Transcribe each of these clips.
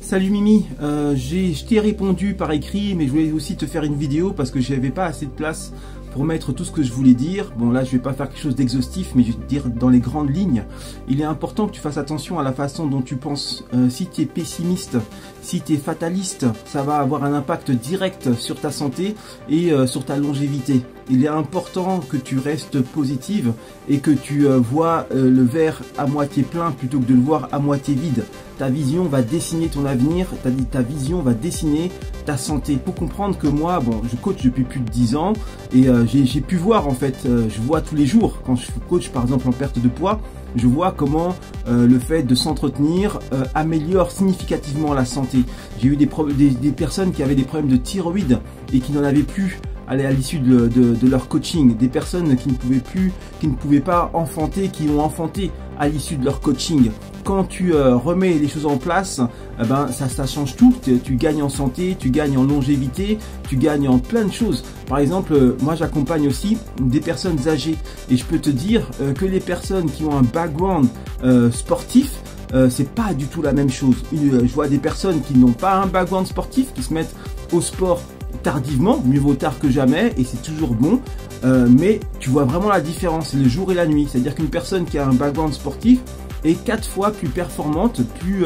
Salut Mimi, je t'ai répondu par écrit, mais je voulais aussi te faire une vidéo parce que j'avais pas assez de place pour mettre tout ce que je voulais dire. Bon là je vais pas faire quelque chose d'exhaustif, mais je vais te dire dans les grandes lignes. Il est important que tu fasses attention à la façon dont tu penses. Si tu es pessimiste, si tu es fataliste, ça va avoir un impact direct sur ta santé et sur ta longévité. Il est important que tu restes positive et que tu vois le verre à moitié plein plutôt que de le voir à moitié vide. Ta vision va dessiner ton avenir, ta vision va dessiner ta santé. Il faut comprendre que moi, bon, je coach depuis plus de 10 ans et j'ai pu voir en fait, je vois tous les jours quand je coach par exemple en perte de poids, je vois comment le fait de s'entretenir améliore significativement la santé. J'ai eu des personnes qui avaient des problèmes de thyroïde et qui n'en avaient plus à l'issue de leur coaching, des personnes qui ne pouvaient pas enfanter, qui ont enfanté à l'issue de leur coaching. Quand tu remets les choses en place, ça change tout. Tu gagnes en santé, tu gagnes en longévité, tu gagnes en plein de choses. Par exemple, moi j'accompagne aussi des personnes âgées et je peux te dire que les personnes qui ont un background sportif, c'est pas du tout la même chose. Je vois des personnes qui n'ont pas un background sportif, qui se mettent au sport tardivement, mieux vaut tard que jamais, et c'est toujours bon, mais tu vois vraiment la différence, c'est le jour et la nuit. C'est à dire qu'une personne qui a un background sportif est 4 fois plus performante, plus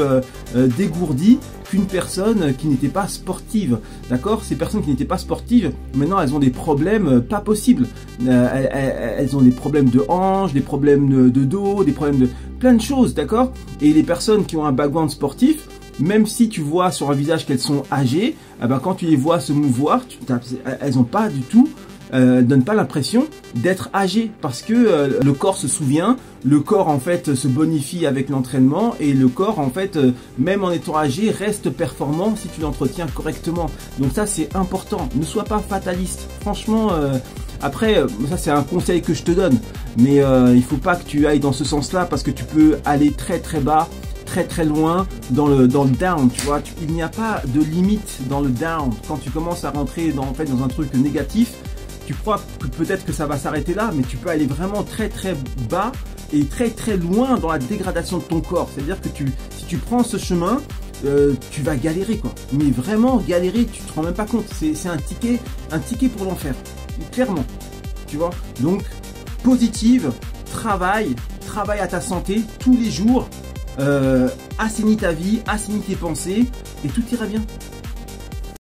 dégourdie qu'une personne qui n'était pas sportive. D'accord? Ces personnes qui n'étaient pas sportives, maintenant elles ont des problèmes pas possibles. Elles ont des problèmes de hanches, des problèmes de dos, des problèmes de plein de choses, d'accord? Et les personnes qui ont un background sportif, même si tu vois sur un visage qu'elles sont âgées, quand tu les vois se mouvoir, elles n'ont pas du tout, donnent pas l'impression d'être âgées parce que le corps se souvient, le corps en fait se bonifie avec l'entraînement et le corps en fait, même en étant âgé, reste performant si tu l'entretiens correctement. Donc ça c'est important, ne sois pas fataliste. Franchement, après ça c'est un conseil que je te donne, mais il faut pas que tu ailles dans ce sens-là parce que tu peux aller très très bas, très loin dans le down, tu vois. Il n'y a pas de limite dans le down. Quand tu commences à rentrer dans un truc négatif, tu crois que peut-être que ça va s'arrêter là, mais tu peux aller vraiment très bas et très loin dans la dégradation de ton corps. C'est-à-dire que si tu prends ce chemin, tu vas galérer quoi. Mais vraiment galérer, tu te rends même pas compte. C'est un ticket pour l'enfer, clairement. Tu vois. Donc positive, travaille à ta santé tous les jours. Assainis ta vie, assainis tes pensées et tout ira bien.